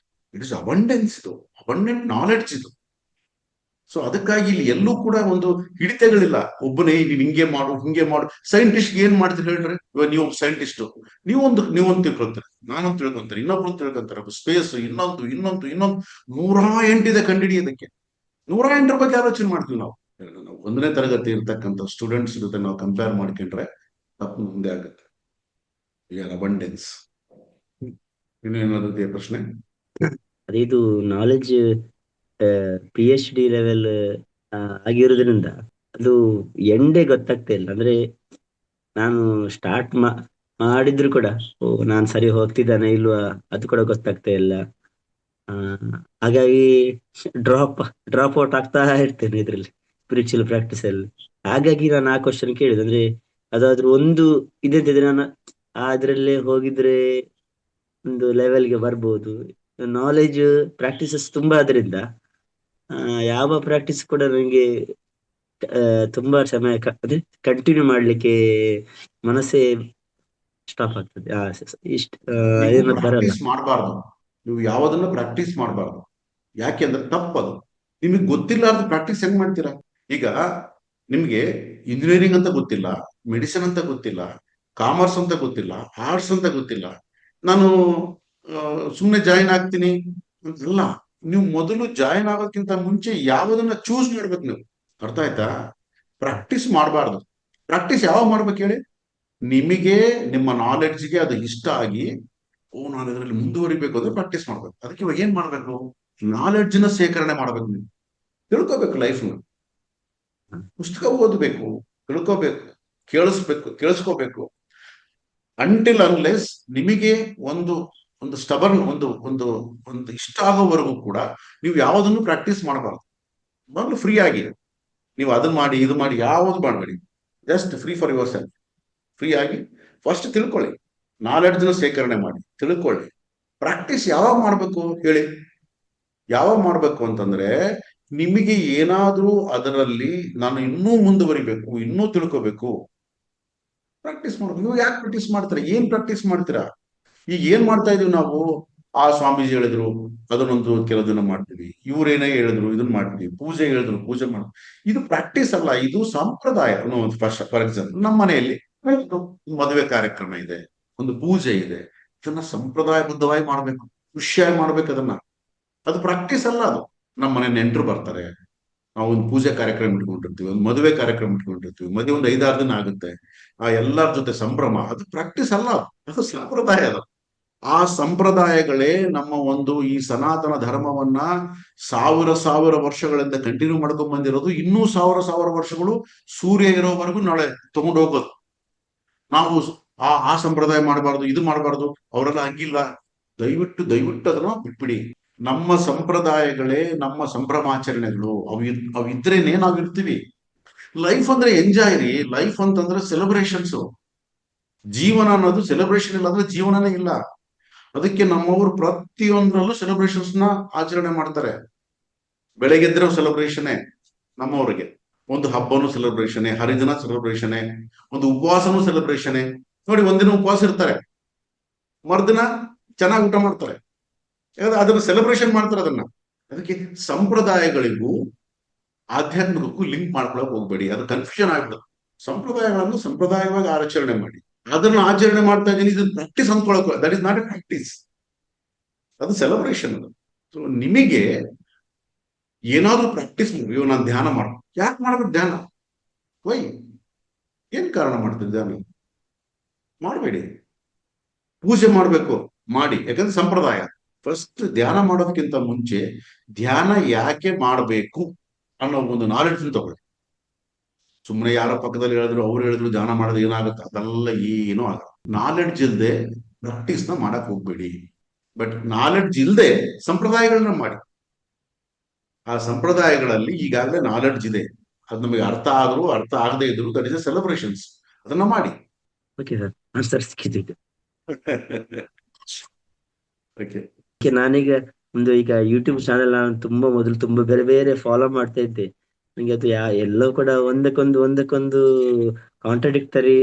ಇಟ್ ಇಸ್ ಅಬಂಡೆನ್ಸ್, ಇದು ಅಬಂಡೆಂಟ್ ನಾಲೆಡ್ಜ್ ಇದು. ಸೊ ಅದಕ್ಕಾಗಿ ಇಲ್ಲಿ ಎಲ್ಲೂ ಕೂಡ ಒಂದು ಹಿಡಿತಗಳಿಲ್ಲ. ಒಬ್ಬನೇ ನೀನ್ ಹಿಂಗೆ ಮಾಡು ಹಿಂಗೆ ಮಾಡು. ಸೈಂಟಿಸ್ಟ್ ಏನ್ ಮಾಡ್ತೀರಿ ಹೇಳ್ರಿ? ಇವಾಗ ನೀವು ಸೈಂಟಿಸ್ಟ್, ನೀವೊಂದು ತಿಳ್ಕೊಂತಾರೆ, ನಾನೊಂದು ತಿಳ್ಕೊಂತಾರೆ, ಇನ್ನೊಬ್ರು ತಿಳ್ಕೊಂತಾರೆ. ಸ್ಪೇಸ್ ಇನ್ನೊಂದು 108 ಕಂಡಿಡಿಯೋದಕ್ಕೆ. 108 ಬಗ್ಗೆ ಆಲೋಚನೆ ಮಾಡ್ತೀವಿ ನಾವು. 1ನೇ ತರಗತಿ ಇರ್ತಕ್ಕಂಥ ಸ್ಟೂಡೆಂಟ್ಸ್ ಜೊತೆ ನಾವು ಕಂಪೇರ್ ಮಾಡ್ಕೊಂಡ್ರೆ ತಪ್ಪು ಮುಂದೆ ಆಗುತ್ತೆ. ಅಬಂಡೆನ್ಸ್. ಇನ್ನೇನಾದ್ರು ಪ್ರಶ್ನೆ? ಇದು ನಾಲೆಡ್ಜ್ PhD ಲೆವೆಲ್ ಆಗಿರೋದ್ರಿಂದ ಅದು ಎಂಡೇ ಗೊತ್ತಾಗ್ತಾ ಇಲ್ಲ. ಅಂದ್ರೆ ನಾನು ಸ್ಟಾರ್ಟ್ ಮಾಡಿದ್ರು ಕೂಡ ನಾನು ಸರಿ ಹೋಗ್ತಿದ್ದಾನೆ ಇಲ್ವಾ ಅದು ಕೂಡ ಗೊತ್ತಾಗ್ತಾ ಇಲ್ಲ. ಹಾಗಾಗಿ ಡ್ರಾಪ್ ಔಟ್ ಆಗ್ತಾ ಇರ್ತೇನೆ ಇದ್ರಲ್ಲಿ, ಸ್ಪಿರಿಚುವಲ್ ಪ್ರಾಕ್ಟೀಸ್ ಅಲ್ಲಿ. ಹಾಗಾಗಿ ನಾನು ಆ ಕ್ವಶನ್ ಕೇಳಿದೆ. ಅಂದ್ರೆ ಅದಾದ್ರೂ ಒಂದು ಇದೆ ಅಂತಿದ್ರೆ ನಾನು ಅದ್ರಲ್ಲೇ ಹೋಗಿದ್ರೆ ಒಂದು ಲೆವೆಲ್ಗೆ ಬರ್ಬೋದು. ನಾಲೆಜ್ ಪ್ರಾಕ್ಟೀಸಸ್ ತುಂಬಾ ಆದ್ರಿಂದ ಯಾವ ಪ್ರಾಕ್ಟೀಸ್ ಕೂಡ ನಂಗೆ ತುಂಬಾ ಸಮಯ ಅದೇ ಕಂಟಿನ್ಯೂ ಮಾಡ್ಲಿಕ್ಕೆ ಮನಸ್ಸೇ ಸ್ಟಾಪ್ ಆಗ್ತದೆ. ಇಷ್ಟ ನೀವು ಬರಲ್ಲ. ಪ್ರಾಕ್ಟೀಸ್ ಮಾಡಬಾರ್ದು, ನೀವು ಯಾವುದನ್ನ ಪ್ರಾಕ್ಟೀಸ್ ಮಾಡಬಾರ್ದು. ಯಾಕೆಂದ್ರೆ ತಪ್ಪದು. ನಿಮಗೆ ಗೊತ್ತಿಲ್ಲಾರ್ದು ಪ್ರಾಕ್ಟೀಸ್ ಹೆಂಗ್ ಮಾಡ್ತೀರಾ? ಈಗ ನಿಮ್ಗೆ ಇಂಜಿನಿಯರಿಂಗ್ ಅಂತ ಗೊತ್ತಿಲ್ಲ, ಮೆಡಿಸಿನ್ ಅಂತ ಗೊತ್ತಿಲ್ಲ, ಕಾಮರ್ಸ್ ಅಂತ ಗೊತ್ತಿಲ್ಲ, ಆರ್ಟ್ಸ್ ಅಂತ ಗೊತ್ತಿಲ್ಲ, ನಾನು ಸುಮ್ಮನೆ ಜಾಯಿನ್ ಆಗ್ತೀನಿ ಅಂತಲ್ಲ. ನೀವು ಮೊದಲು ಜಾಯಿನ್ ಆಗೋದಕ್ಕಿಂತ ಮುಂಚೆ ಯಾವುದನ್ನ ಚೂಸ್ ಮಾಡ್ಬೇಕು ನೀವು. ಅರ್ಥ ಆಯ್ತಾ? ಪ್ರಾಕ್ಟೀಸ್ ಮಾಡಬಾರ್ದು. ಪ್ರಾಕ್ಟೀಸ್ ಯಾವಾಗ ಮಾಡ್ಬೇಕು ಹೇಳಿ? ನಿಮಗೆ ನಿಮ್ಮ ನಾಲೆಡ್ಜ್ಗೆ ಅದು ಇಷ್ಟ ಆಗಿ, ನಾನು ಇದರಲ್ಲಿ ಮುಂದುವರಿಬೇಕು ಅಂದ್ರೆ ಪ್ರಾಕ್ಟೀಸ್ ಮಾಡ್ಬೇಕು. ಅದಕ್ಕೆ ಇವಾಗ ಏನ್ ಮಾಡ್ಬೇಕು? ನಾಲೆಡ್ಜ್ ನ ಸೇಕರಣೆ ಮಾಡ್ಬೇಕು. ನೀವು ತಿಳ್ಕೋಬೇಕು, ಲೈಫ್ನ ಪುಸ್ತಕ ಓದಬೇಕು, ತಿಳ್ಕೋಬೇಕು, ಕೇಳಿಸ್ಕೋಬೇಕು. ಅಂಟಿಲ್ ಅನ್ಲೆಸ್ ನಿಮಗೆ ಒಂದು ಒಂದು ಸ್ಟಬರ್ನ್ ಒಂದು ಒಂದು ಒಂದು ಇಷ್ಟ ಆಗೋವರೆಗೂ ಕೂಡ ನೀವು ಯಾವುದನ್ನು ಪ್ರಾಕ್ಟೀಸ್ ಮಾಡಬಾರ್ದು. ಮೊದಲು ಫ್ರೀ ಆಗಿ ನೀವು ಅದನ್ನ ಮಾಡಿ ಇದು ಮಾಡಿ ಯಾವುದು ಮಾಡಬೇಡಿ. Just free for your self. Free ಆಗಿ ಫಸ್ಟ್ ತಿಳ್ಕೊಳ್ಳಿ, ನಾಲೆಡ್ಜ್ನ ಸೇಕರಣೆ ಮಾಡಿ ತಿಳ್ಕೊಳ್ಳಿ. ಪ್ರಾಕ್ಟೀಸ್ ಯಾವಾಗ ಮಾಡ್ಬೇಕು ಹೇಳಿ? ಯಾವಾಗ ಮಾಡ್ಬೇಕು ಅಂತಂದ್ರೆ, ನಿಮಗೆ ಏನಾದ್ರೂ ಅದರಲ್ಲಿ ನಾನು ಇನ್ನೂ ಮುಂದುವರಿಬೇಕು, ಇನ್ನೂ ತಿಳ್ಕೋಬೇಕು, ಪ್ರಾಕ್ಟೀಸ್ ಮಾಡ್ಬೇಕು. ನೀವು ಯಾಕೆ ಪ್ರಾಕ್ಟೀಸ್ ಮಾಡ್ತೀರಾ? ಏನ್ ಪ್ರಾಕ್ಟೀಸ್ ಮಾಡ್ತೀರಾ? ಈಗ ಏನ್ ಮಾಡ್ತಾ ಇದೀವಿ ನಾವು? ಆ ಸ್ವಾಮೀಜಿ ಹೇಳಿದ್ರು ಅದನ್ನೊಂದು ಕೆಲವು ದಿನ ಮಾಡ್ತೀವಿ, ಇವ್ರೇನೇ ಹೇಳಿದ್ರು ಇದನ್ನ ಮಾಡ್ತೀವಿ, ಪೂಜೆ ಹೇಳಿದ್ರು ಪೂಜೆ ಮಾಡ್ತೀವಿ. ಇದು ಪ್ರಾಕ್ಟೀಸ್ ಅಲ್ಲ, ಇದು ಸಂಪ್ರದಾಯ. ಫಾರ್ ಎಕ್ಸಾಂಪಲ್, ನಮ್ಮ ಮನೆಯಲ್ಲಿ ಮದುವೆ ಕಾರ್ಯಕ್ರಮ ಇದೆ, ಒಂದು ಪೂಜೆ ಇದೆ, ಇದನ್ನ ಸಂಪ್ರದಾಯಬದ್ಧವಾಗಿ ಮಾಡ್ಬೇಕು, ಖುಷಿಯಾಗಿ ಮಾಡ್ಬೇಕು ಅದನ್ನ. ಅದು ಪ್ರಾಕ್ಟೀಸ್ ಅಲ್ಲ ಅದು. ನಮ್ಮ ಮನೆ ನೆಂಟರು ಬರ್ತಾರೆ, ನಾವು ಒಂದು ಪೂಜೆ ಕಾರ್ಯಕ್ರಮ ಇಟ್ಕೊಂಡಿರ್ತೀವಿ, ಒಂದು ಮದುವೆ ಕಾರ್ಯಕ್ರಮ ಇಟ್ಕೊಂಡಿರ್ತೀವಿ, ಮದುವೆ ಒಂದು 5-6 ದಿನ ಆಗುತ್ತೆ, ಆ ಎಲ್ಲರ ಜೊತೆ ಸಂಭ್ರಮ. ಅದು ಪ್ರಾಕ್ಟೀಸ್ ಅಲ್ಲ, ಅದು ಸಂಪ್ರದಾಯ. ಅದು ಆ ಸಂಪ್ರದಾಯಗಳೇ ನಮ್ಮ ಒಂದು ಈ ಸನಾತನ ಧರ್ಮವನ್ನ ಸಾವಿರ ವರ್ಷಗಳಿಂದ ಕಂಟಿನ್ಯೂ ಮಾಡ್ಕೊಂಡ್ ಬಂದಿರೋದು. ಇನ್ನೂ ಸಾವಿರ ವರ್ಷಗಳು ಸೂರ್ಯ ಇರೋವರೆಗೂ ನಾಳೆ ತಗೊಂಡು ಹೋಗೋದು. ನಾವು ಆ ಸಂಪ್ರದಾಯ ಮಾಡಬಾರ್ದು, ಇದು ಮಾಡಬಾರ್ದು, ಅವರೆಲ್ಲ ಹಂಗಿಲ್ಲ. ದಯವಿಟ್ಟು ಅದನ್ನ ಬಿಟ್ಬಿಡಿ. ನಮ್ಮ ಸಂಪ್ರದಾಯಗಳೇ ನಮ್ಮ ಸಂಭ್ರಮಾಚರಣೆಗಳು. ಅವಿದ್ರೇನೆ ನಾವಿರ್ತೀವಿ. ಲೈಫ್ ಅಂದ್ರೆ ಎಂಜಾಯ್ ರೀ. ಲೈಫ್ ಅಂತಂದ್ರೆ ಸೆಲೆಬ್ರೇಷನ್ಸ್. ಜೀವನ ಅನ್ನೋದು ಸೆಲೆಬ್ರೇಷನ್ ಇಲ್ಲ ಅಂದ್ರೆ ಜೀವನನೇ ಇಲ್ಲ. ಅದಕ್ಕೆ ನಮ್ಮವರು ಪ್ರತಿಯೊಂದರಲ್ಲೂ ಸೆಲೆಬ್ರೇಷನ್ಸ್ ನ ಆಚರಣೆ ಮಾಡ್ತಾರೆ. ಬೆಳಗ್ಗೆದ್ರೆ ಸೆಲೆಬ್ರೇಷನ್ ನಮ್ಮವ್ರಿಗೆ, ಒಂದು ಹಬ್ಬನೂ ಸೆಲೆಬ್ರೇಷನ್, ಹರಿದಿನ ಸೆಲೆಬ್ರೇಷನ್, ಒಂದು ಉಪವಾಸನೂ ಸೆಲೆಬ್ರೇಷನ್. ನೋಡಿ, ಒಂದಿನ ಉಪವಾಸ ಇರ್ತಾರೆ, ಮರ್ದಿನ ಚೆನ್ನಾಗಿ ಊಟ ಮಾಡ್ತಾರೆ. ಅದನ್ನ ಸೆಲೆಬ್ರೇಷನ್ ಮಾಡ್ತಾರೆ ಅದನ್ನ. ಅದಕ್ಕೆ ಸಂಪ್ರದಾಯಗಳಿಗೂ ಆಧ್ಯಾತ್ಮಿಕಕ್ಕೂ ಲಿಂಕ್ ಮಾಡ್ಕೊಳಕ್ ಹೋಗ್ಬೇಡಿ, ಅದು ಕನ್ಫ್ಯೂಷನ್ ಆಗ್ಬಿಡುತ್ತೆ. ಸಂಪ್ರದಾಯಗಳನ್ನು ಸಂಪ್ರದಾಯವಾಗಿ ಆಚರಣೆ ಮಾಡಿ. ಅದನ್ನ ಆಚರಣೆ ಮಾಡ್ತಾ ಇದ್ದೀನಿ, ಇದನ್ನ ಪ್ರಾಕ್ಟೀಸ್ ಅಂದ್ಕೊಳಕ್, that is not a practice, ಅದು ಸೆಲೆಬ್ರೇಷನ್. ಅದು. ಸೊ ನಿಮಗೆ ಏನಾದ್ರೂ ಪ್ರಾಕ್ಟೀಸ್ ಮಾಡಿ, ನಾನು ಧ್ಯಾನ ಮಾಡ, ಯಾಕೆ ಮಾಡ್ಬೇಕು ಧ್ಯಾನ? ವೈ? ಏನ್ ಕಾರಣ ಮಾಡ್ತೀನಿ ಧ್ಯಾನ? ಮಾಡಬೇಡಿ. ಪೂಜೆ ಮಾಡ್ಬೇಕು, ಮಾಡಿ, ಯಾಕಂದ್ರೆ ಸಂಪ್ರದಾಯ. ಫಸ್ಟ್ ಧ್ಯಾನ ಮಾಡೋದಕ್ಕಿಂತ ಮುಂಚೆ ಧ್ಯಾನ ಯಾಕೆ ಮಾಡಬೇಕು ಅನ್ನೋ ಒಂದು ನಾಲೆಡ್ಜ್ ತಗೊಳ್ಳಿ. ಸುಮ್ಮನೆ ಯಾರೋ ಪಕ್ಕದಲ್ಲಿ ಹೇಳಿದ್ರು ಅವ್ರು ಹೇಳಿದ್ರು ಧ್ಯಾನ ಮಾಡೋದು ಏನಾಗುತ್ತೆ, ಅದೆಲ್ಲ ಏನೂ ಆಗಲ್ಲ. ನಾಲೆಡ್ಜ್ ಇಲ್ಲದೆ ಪ್ರಾಕ್ಟೀಸ್ ನ ಮಾಡಕ್ ಹೋಗ್ಬೇಡಿ. ಬಟ್ ನಾಲೆಡ್ಜ್ ಇಲ್ಲದೆ ಸಂಪ್ರದಾಯಗಳನ್ನ ಮಾಡಿ. ಆ ಸಂಪ್ರದಾಯಗಳಲ್ಲಿ ಈಗಾಗಲೇ ನಾಲೆಡ್ಜ್ ಇದೆ, ಅದು ನಮಗೆ ಅರ್ಥ ಆದ್ರೂ ಅರ್ಥ ಆಗದೆ ಇದ್ರು ದಟ್ ಇಸ್ ಸೆಲೆಬ್ರೇಷನ್ಸ್, ಅದನ್ನ ಮಾಡಿ. ಓಕೆ ಸರ್, ಆನ್ಸರ್ ಸಿಕ್ಕಿದ್ದು. ಓಕೆ. ನಾನೀಗ ಒಂದು ಈಗ ಯೂಟ್ಯೂಬ್ ಚಾನೆಲ್ ನಾನು ತುಂಬಾ ಮೊದಲು ತುಂಬಾ ಬೇರೆ ಬೇರೆ ಫಾಲೋ ಮಾಡ್ತಾ ಇದ್ದೆ. ನಂಗೆ ಅದು ಎಲ್ಲವೂ ಕೂಡ ಒಂದಕ್ಕೊಂದು ಕಾಂಟ್ರಡಿಕ್ಟರಿ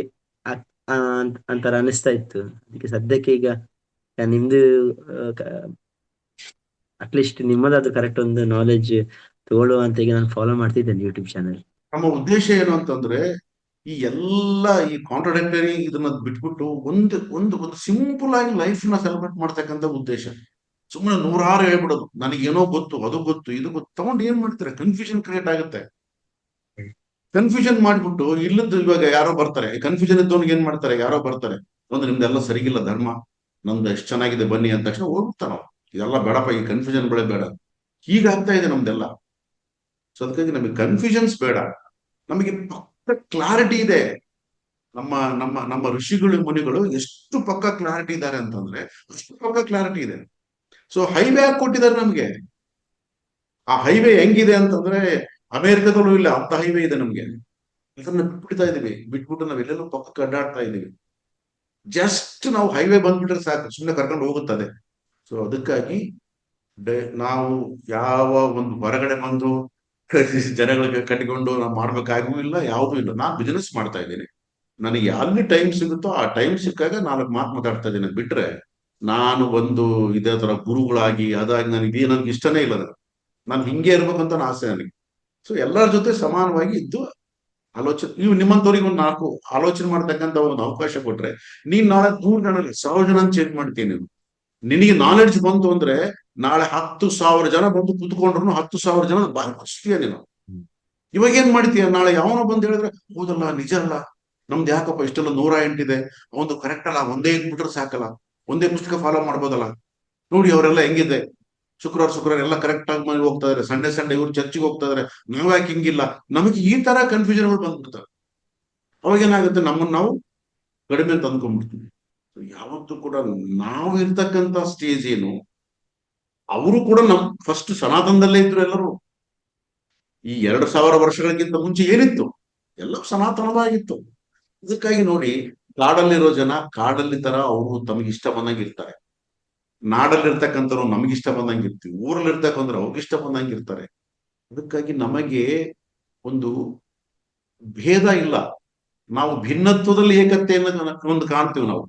ಅಂತರ ಅನಿಸ್ತಾ ಇತ್ತು. ಅದಕ್ಕೆ ಸದ್ಯಕ್ಕೆ ಈಗ ನಿಮ್ದು ಅಟ್ಲೀಸ್ಟ್ ನಿಮ್ಮದಾದ್ರು ಕರೆಕ್ಟ್ ಒಂದು ನಾಲೆಜ್ ತಗೊಳ್ಳುವ ಅಂತ ಈಗ ನಾನು ಫಾಲೋ ಮಾಡ್ತಿದ್ದೇನೆ ಯೂಟ್ಯೂಬ್ ಚಾನೆಲ್. ನಮ್ಮ ಉದ್ದೇಶ ಏನು ಅಂತಂದ್ರೆ ಈ ಎಲ್ಲ ಈ ಕಾಂಟ್ರಡಿಕ್ಟರಿ ಇದನ್ನ ಬಿಟ್ಬಿಟ್ಟು ಒಂದು ಒಂದು ಒಂದು ಸಿಂಪಲ್ ಆಗಿ ಲೈಫ್ ನ ಸೆಲೆಬ್ರೇಟ್ ಮಾಡ್ತಕ್ಕಂಥ ಉದ್ದೇಶ. ಸುಮ್ಮನೆ ನೂರಾರು ಹೇಳ್ಬಿಡೋದು ನನಗೇನೋ ಗೊತ್ತು, ಅದು ಗೊತ್ತು, ಇದು ಗೊತ್ತು ತಗೊಂಡು ಏನ್ ಮಾಡ್ತಾರೆ, ಕನ್ಫ್ಯೂಷನ್ ಕ್ರಿಯೇಟ್ ಆಗುತ್ತೆ. ಕನ್ಫ್ಯೂಷನ್ ಮಾಡ್ಬಿಟ್ಟು ಇಲ್ಲದ್ದು ಇವಾಗ ಯಾರೋ ಬರ್ತಾರೆ, ಕನ್ಫ್ಯೂಷನ್ ಇದ್ದವನಿಗೆ ಏನ್ ಮಾಡ್ತಾರೆ, ಯಾರೋ ಬರ್ತಾರೆ ಒಂದು ನಿಮ್ದೆಲ್ಲ ಸರಿಗಿಲ್ಲ ಧರ್ಮ, ನಮ್ದು ಎಷ್ಟು ಚೆನ್ನಾಗಿದೆ ಬನ್ನಿ ಅಂದ ತಕ್ಷಣ ಹೋಗ್ಬಿಡ್ತಾನ. ಇದೆಲ್ಲ ಬೇಡಪ್ಪ, ಈ ಕನ್ಫ್ಯೂಷನ್ ಬೆಳೆ ಬೇಡ. ಹೀಗಾಗ್ತಾ ಇದೆ ನಮ್ದೆಲ್ಲ. ಸೊ ಅದಕ್ಕಾಗಿ ನಮಗೆ ಕನ್ಫ್ಯೂಷನ್ಸ್ ಬೇಡ, ನಮಗೆ ಪಕ್ಕ ಕ್ಲಾರಿಟಿ ಇದೆ. ನಮ್ಮ ನಮ್ಮ ನಮ್ಮ ಋಷಿಗಳು ಮುನಿಗಳು ಎಷ್ಟು ಪಕ್ಕ ಕ್ಲಾರಿಟಿ ಇದ್ದಾರೆ ಅಂತಂದ್ರೆ ಅಷ್ಟು ಪಕ್ಕ ಕ್ಲಾರಿಟಿ ಇದೆ. ಸೊ ಹೈವೇ ಹಾಕಿ ಕೊಟ್ಟಿದ್ದಾರೆ ನಮ್ಗೆ. ಆ ಹೈವೇ ಹೆಂಗಿದೆ ಅಂತಂದ್ರೆ ಅಮೆರಿಕದಲ್ಲೂ ಇಲ್ಲ ಅಂತ ಹೈವೇ ಇದೆ ನಮ್ಗೆ. ಅದನ್ನ ಬಿಟ್ಬಿಡ್ತಾ ಇದೀವಿ, ಬಿಟ್ಬಿಟ್ಟು ನಾವೆಲ್ಲೆಲ್ಲೋ ಪಕ್ಕಕ್ಕೆ ಅಡ್ಡಾಡ್ತಾ ಇದೀವಿ. ಜಸ್ಟ್ ನಾವು ಹೈವೇ ಬಂದ್ಬಿಟ್ರೆ ಸಾಕು, ಸುಮ್ಮನೆ ಕರ್ಕೊಂಡು ಹೋಗುತ್ತದೆ. ಸೊ ಅದಕ್ಕಾಗಿ ನಾವು ಯಾವ ಒಂದು ಹೊರಗಡೆ ಬಂದು ಜನಗಳಿಗೆ ಕಟ್ಟಿಕೊಂಡು ನಾವು ಮಾಡ್ಬೇಕಾಗೂ ಇಲ್ಲ, ಯಾವುದೂ ಇಲ್ಲ. ನಾನು ಬಿಸಿನೆಸ್ ಮಾಡ್ತಾ ಇದ್ದೀನಿ, ನನಗೆ ಅಲ್ಲಿ ಟೈಮ್ ಸಿಗುತ್ತೋ ಆ ಟೈಮ್ ಸಿಕ್ಕಾಗ ನಾಲ್ಕು ಮಾತು ಮಾತಾಡ್ತಾ ಇದ್ದೀನಿ. ಬಿಟ್ರೆ ನಾನು ಒಂದು ಇದೇ ತರ ಗುರುಗಳಾಗಿ ಅದಾಗಿ ನನ್ಗೆ ಇಷ್ಟನೇ ಇಲ್ಲ. ನಾನು ಹಿಂಗೆ ಇರ್ಬೇಕಂತ ಆಸೆ ನನಗೆ. ಸೊ ಎಲ್ಲರ ಜೊತೆ ಸಮಾನವಾಗಿ ಇದ್ದು ಆಲೋಚನೆ, ನೀವು ನಿಮ್ಮಂತವ್ರಿಗೆ ಒಂದು 4 ಆಲೋಚನೆ ಮಾಡ್ತಕ್ಕಂಥ ಒಂದು ಅವಕಾಶ ಕೊಟ್ರೆ ನೀನ್ ನಾಳೆ 100 ಜನ 1000 ಜನ ಚೇಂಜ್ ಮಾಡ್ತೀನಿ. ನಿನಗೆ ನಾಲೆಡ್ಜ್ ಬಂತು ಅಂದ್ರೆ ನಾಳೆ 10,000 ಜನ ಬಂದು ಕುತ್ಕೊಂಡ್ರು 10,000 ಜನ ಬಾರಿಸ್ತೀಯ ನೀನು. ಇವಾಗ ಏನ್ ಮಾಡ್ತೀಯ, ನಾಳೆ ಯಾವನೋ ಬಂದು ಹೇಳಿದ್ರೆ ಹೌದಲ್ಲ ನಿಜ ಅಲ್ಲ, ನಮ್ದು ಯಾಕಪ್ಪ ಇಷ್ಟೆಲ್ಲ 108 ಇದೆ, ಒಂದು ಕರೆಕ್ಟ್ ಅಲ್ಲ, ಒಂದೇ ಇದ್ಬಿಟ್ರೆ ಸಾಕಲ್ಲ, ಒಂದೇ ಪುಸ್ತಕ ಫಾಲೋ ಮಾಡ್ಬೋದಲ್ಲ, ನೋಡಿ ಅವರೆಲ್ಲ ಹೆಂಗಿದೆ, ಶುಕ್ರವಾರ ಎಲ್ಲ ಕರೆಕ್ಟ್ ಆಗಿ ಮಾಡಿ ಹೋಗ್ತಾ ಇದಾರೆ, ಸಂಡೆ ಇವ್ರು ಚರ್ಚಿಗೆ ಹೋಗ್ತಾ ಇದಾರೆ, ನಾವ್ ಯಾಕೆ ಹಿಂಗಿಲ್ಲ. ನಮಗೆ ಈ ತರ ಕನ್ಫ್ಯೂಷನ್ಗಳು ಬಂದ್ಬಿಡ್ತವೆ. ಅವಾಗ ಏನಾಗುತ್ತೆ, ನಮ್ಮನ್ನ ನಾವು ಕಡಿಮೆ ತಂದ್ಕೊಂಡ್ಬಿಡ್ತೀವಿ. ಯಾವತ್ತೂ ಕೂಡ ನಾವು ಇರ್ತಕ್ಕಂಥ ಸ್ಟೇಜ್ ಏನು, ಅವರು ಕೂಡ ನಮ್ ಫಸ್ಟ್ ಸನಾತನದಲ್ಲೇ ಇದ್ರು ಎಲ್ಲರೂ. ಈ 2000 ವರ್ಷಗಳಿಗಿಂತ ಮುಂಚೆ ಏನಿತ್ತು, ಎಲ್ಲ ಸನಾತನವಾಗಿತ್ತು. ಇದಕ್ಕಾಗಿ ನೋಡಿ, ಕಾಡಲ್ಲಿರೋ ಜನ ಕಾಡಲ್ಲಿ ತರ ಅವರು ತಮಗೆ ಇಷ್ಟ ಬಂದಂಗೆ ಇರ್ತಾರೆ, ನಾಡಲ್ಲಿರ್ತಕ್ಕಂಥವ್ರು ನಮಗಿಷ್ಟ ಬಂದಂಗೆ ಇರ್ತೀವಿ, ಊರಲ್ಲಿ ಇರ್ತಕ್ಕಂಥವ್ರು ಅವ್ರಿಗೆ ಇಷ್ಟ ಬಂದಂಗೆ ಇರ್ತಾರೆ. ಅದಕ್ಕಾಗಿ ನಮಗೆ ಒಂದು ಭೇದ ಇಲ್ಲ, ನಾವು ಭಿನ್ನತ್ವದಲ್ಲಿ ಏಕತೆಯನ್ನು ಒಂದು ಕಾಣ್ತೀವಿ ನಾವು.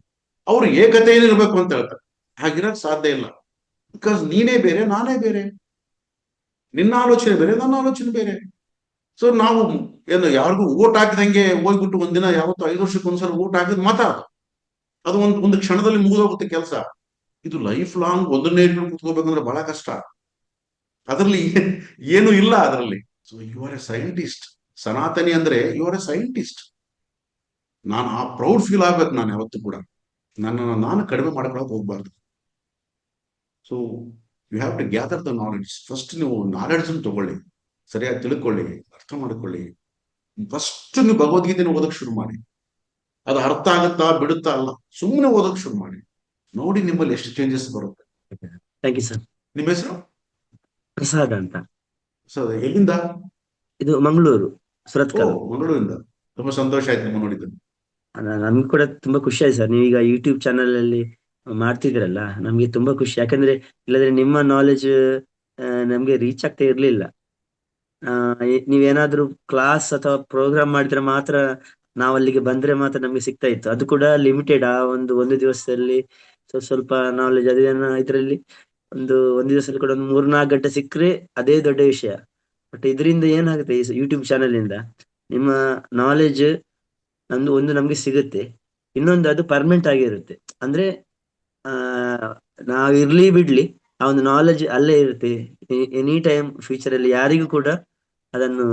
ಅವ್ರು ಏಕತೆಯಲ್ಲಿ ಇರ್ಬೇಕು ಅಂತ ಹೇಳ್ತಾರೆ, ಹಾಗಿರಕ್ ಸಾಧ್ಯ ಇಲ್ಲ. ಬಿಕಾಸ್ ನೀನೇ ಬೇರೆ ನಾನೇ ಬೇರೆ, ನಿನ್ನ ಆಲೋಚನೆ ಬೇರೆ ನನ್ನ ಆಲೋಚನೆ ಬೇರೆ. ಸೊ ನಾವು ಏನು ಯಾರಿಗೂ ಓಟ್ ಹಾಕಿದಂಗೆ ಹೋಗ್ಬಿಟ್ಟು ಒಂದಿನ ಯಾವತ್ತು 5 ವರ್ಷಕ್ಕೆ ಒಂದ್ಸಲ ಓಟ್ ಹಾಕಿದ್ ಮತ ಅದು ಒಂದು ಕ್ಷಣದಲ್ಲಿ ಮುಗಿದೋಗುತ್ತೆ ಕೆಲಸ. ಇದು ಲೈಫ್ ಲಾಂಗ್ ಒಂದನ್ನೇ ಇಟ್ಕೊಂಡು ಕುತ್ಕೋಬೇಕಂದ್ರೆ ಬಹಳ ಕಷ್ಟ. ಅದರಲ್ಲಿ ಏನು ಇಲ್ಲ ಅದರಲ್ಲಿ. So you are a scientist, ಸನಾತನಿ ಅಂದ್ರೆ ಯು ಆರ್ ಎ ಸೈಂಟಿಸ್ಟ್. ನಾನು ಆ ಪ್ರೌಡ್ ಫೀಲ್ ಆಗ್ಬೇಕು ನಾನು ಯಾವತ್ತೂ ಕೂಡ, ನನ್ನನ್ನು ನಾನು ಕಡಿಮೆ ಮಾಡ್ಕೊಳಕ್ ಹೋಗ್ಬಾರ್ದು. So you have to gather the knowledge. First ನೀವು ನಾಲೆಡ್ಜ್ ತಗೊಳ್ಳಿ, ಸರಿಯಾಗಿ ತಿಳ್ಕೊಳ್ಳಿ, ಅರ್ಥ ಮಾಡ್ಕೊಳ್ಳಿ. ಫಸ್ಟ್ ನೀವು ಭಗವದ್ಗೀತೆನ ಓದಕ್ ಶುರು ಮಾಡಿ. ಅದು ಅರ್ಥ ಆಗುತ್ತಾ ಬಿಡುತ್ತಾ ಅಲ್ಲ, ಸುಮ್ಮನೆ ಓದಕ್ ಶುರು ಮಾಡಿ, ನೋಡಿ ನಿಮ್ಮಲ್ಲಿ ಎಷ್ಟು ಚೇಂಜಸ್ ಬರುತ್ತೆ. Thank you sir. ನಿಮ್ಮ ಹೆಸರು? ಪ್ರಸಾದ್ ಅಂತ. ಸರ್ ಎಲ್ಲಿಂದ? ಇದು ಮಂಗಳೂರು, ಓ, ಸುರತ್ಕಲ್. ಮಂಗಳೂರಿಂದ. ತುಂಬಾ ಸಂತೋಷ ಆಯ್ತು ನಿಮ್ಮ ನೋಡಿದ್ದು. ನಮ್ಗೆ ಕೂಡ ತುಂಬಾ ಖುಷಿ ಆಯ್ತು ಸರ್, ನೀವೀಗ ಯೂಟ್ಯೂಬ್ ಚಾನಲ್ ಅಲ್ಲಿ ಮಾಡ್ತಿದ್ರಲ್ಲ, ನಮ್ಗೆ ತುಂಬಾ ಖುಷಿ. ಯಾಕಂದ್ರೆ ಇಲ್ಲದ್ರೆ ನಿಮ್ಮ ನಾಲೆಜ್ ನಮ್ಗೆ ರೀಚ್ ಆಗ್ತಾ ಇರ್ಲಿಲ್ಲ. ನೀವೇನಾದ್ರೂ ಕ್ಲಾಸ್ ಅಥವಾ ಪ್ರೋಗ್ರಾಮ್ ಮಾಡಿದ್ರೆ ಮಾತ್ರ ನಾವು ಅಲ್ಲಿಗೆ ಬಂದ್ರೆ ಮಾತ್ರ ನಮ್ಗೆ ಸಿಗ್ತಾ ಇತ್ತು, ಅದು ಕೂಡ ಲಿಮಿಟೆಡ್. ಆ ಒಂದು ದಿವಸದಲ್ಲಿ ಸ್ವಲ್ಪ ನಾಲೆಜ್ ಅದೇನ ಇದ್ರಲ್ಲಿ ಒಂದು ದಿವಸದಲ್ಲಿ ಕೂಡ ಒಂದು 3-4 ಗಂಟೆ ಸಿಕ್ಕರೆ ಅದೇ ದೊಡ್ಡ ವಿಷಯ. ಬಟ್ ಇದರಿಂದ ಏನಾಗುತ್ತೆ, ಈ ಯೂಟ್ಯೂಬ್ ಚಾನಲ್ ಇಂದ ನಿಮ್ಮ ನಾಲೆಜ್ ನಮ್ಗೆ ಸಿಗುತ್ತೆ, ಇನ್ನೊಂದು ಅದು ಪರ್ಮನೆಂಟ್ ಆಗಿರುತ್ತೆ. ಅಂದ್ರೆ ಆ ನಾವ್ ಇರ್ಲಿ ಬಿಡ್ಲಿ ಆ ಒಂದು ನಾಲೆಜ್ ಅಲ್ಲೇ ಇರುತ್ತೆ. ಎನಿ ಟೈಮ್ ಫ್ಯೂಚರ್ ಅಲ್ಲಿ ಯಾರಿಗೂ ಕೂಡ ಅದನ್ನು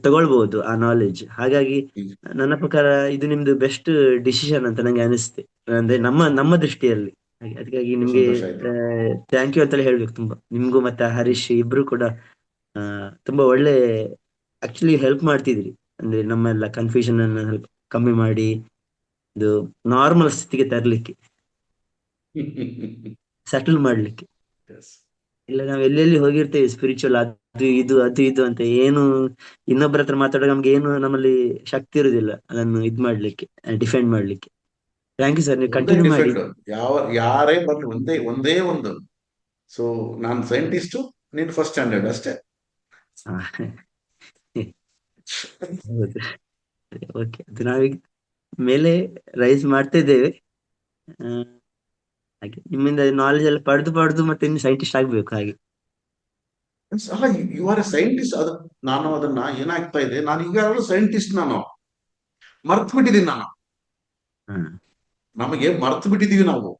ತಗೊಳ್ಬಹುದು ಆ ನಾಲೆಜ್. ಹಾಗಾಗಿ ನನ್ನ ಪ್ರಕಾರ ಇದು ನಿಮ್ದು ಬೆಸ್ಟ್ ಡಿಸಿಷನ್ ಅಂತ ನಂಗೆ ಅನಿಸುತ್ತೆ, ಅಂದ್ರೆ ನಮ್ಮ ದೃಷ್ಟಿಯಲ್ಲಿ. ಅದಕ್ಕಾಗಿ ನಿಮ್ಗೆ ಸಂತೋಷ ಆಯ್ತು. ಥ್ಯಾಂಕ್ ಯು ಅಂತಲೇ ಹೇಳ್ಬೇಕು. ತುಂಬಾ ನಿಮ್ಗೂ ಮತ್ತೆ ಹರೀಶ್ ಇಬ್ರು ಕೂಡ ತುಂಬಾ ಒಳ್ಳೆ ಆಕ್ಚುಲಿ ಹೆಲ್ಪ್ ಮಾಡ್ತಿದ್ರಿ. ಅಂದ್ರೆ ನಮ್ಮೆಲ್ಲ ಕನ್ಫ್ಯೂಷನ್ ಅನ್ನು ಸ್ವಲ್ಪ ಕಮ್ಮಿ ಮಾಡಿ ಇದು ನಾರ್ಮಲ್ ಸ್ಥಿತಿಗೆ ತರ್ಲಿಕ್ಕೆ, ಸೆಟಲ್ ಮಾಡ್ಲಿಕ್ಕೆ. Yes. ಇಲ್ಲ ನಾವ್ ಎಲ್ಲೆಲ್ಲಿ ಹೋಗಿರ್ತೇವೆ ಸ್ಪಿರಿಚುವಲ್ ಅದು ಇದು ಅದು ಇದು ಅಂತ, ಏನು ಇನ್ನೊಬ್ಬರ ಹತ್ರ ಮಾತಾಡುವಾಗ ನಮ್ಗೆ ಏನು ನಮ್ಮಲ್ಲಿ ಶಕ್ತಿ ಇರುದಿಲ್ಲ ಅದನ್ನು ಇದ್ ಮಾಡ್ಲಿಕ್ಕೆ, ಡಿಫೆಂಡ್ ಮಾಡ್ಲಿಕ್ಕೆ. ಥ್ಯಾಂಕ್ ಯು ಸರ್, ನೀವು ಒಂದೇ ಕಂಟಿನ್ಯೂ ಮಾಡಿ. ಡಿಫೆಂಡ್, ಯಾರೇ ಬರ್ಲಿ ಒಂದೇ ಒಂದು. ಸೊ ನಾನ್ ಸೈಂಟಿಸ್ಟು, ನೀನ್ ಫಸ್ಟ್ ಸ್ಟ್ಯಾಂಡರ್ಡ್ ಅಷ್ಟೇ. ಹಾ. ಹೌದು. ಓಕೆ, ಅದು ನಾವೀಗ ಮೇಲೆ ರೈಸ್ ಮಾಡ್ತಾ ಇದ್ದೇವೆ. ಆ, ಹಾಗೆ ನಿಮ್ಮಿಂದ ನಾಲೆಜ್ ಎಲ್ಲ ಪಡೆದು ಪಡೆದು ಮತ್ತೆ ಇನ್ನು ಸೈಂಟಿಸ್ಟ್ ಆಗ್ಬೇಕು ಹಾಗೆ. ಅಲ್ಲ, ಯು ಆರ್ ಎ ಸೈಂಟಿಸ್ಟ್. ಅದು ನಾನು ಅದನ್ನ ಏನಾಗ್ತಾ ಇದೆ, ನಾನು ಈಗಾಗಲೂ ಸೈಂಟಿಸ್ಟ್, ನಾನು ಮರ್ತು ಬಿಟ್ಟಿದ್ದೀನಿ ನಾನು. ಹಾ. ನಮಗೆ ಮರ್ತು ಬಿಟ್ಟಿದೀವಿ ನಾವು.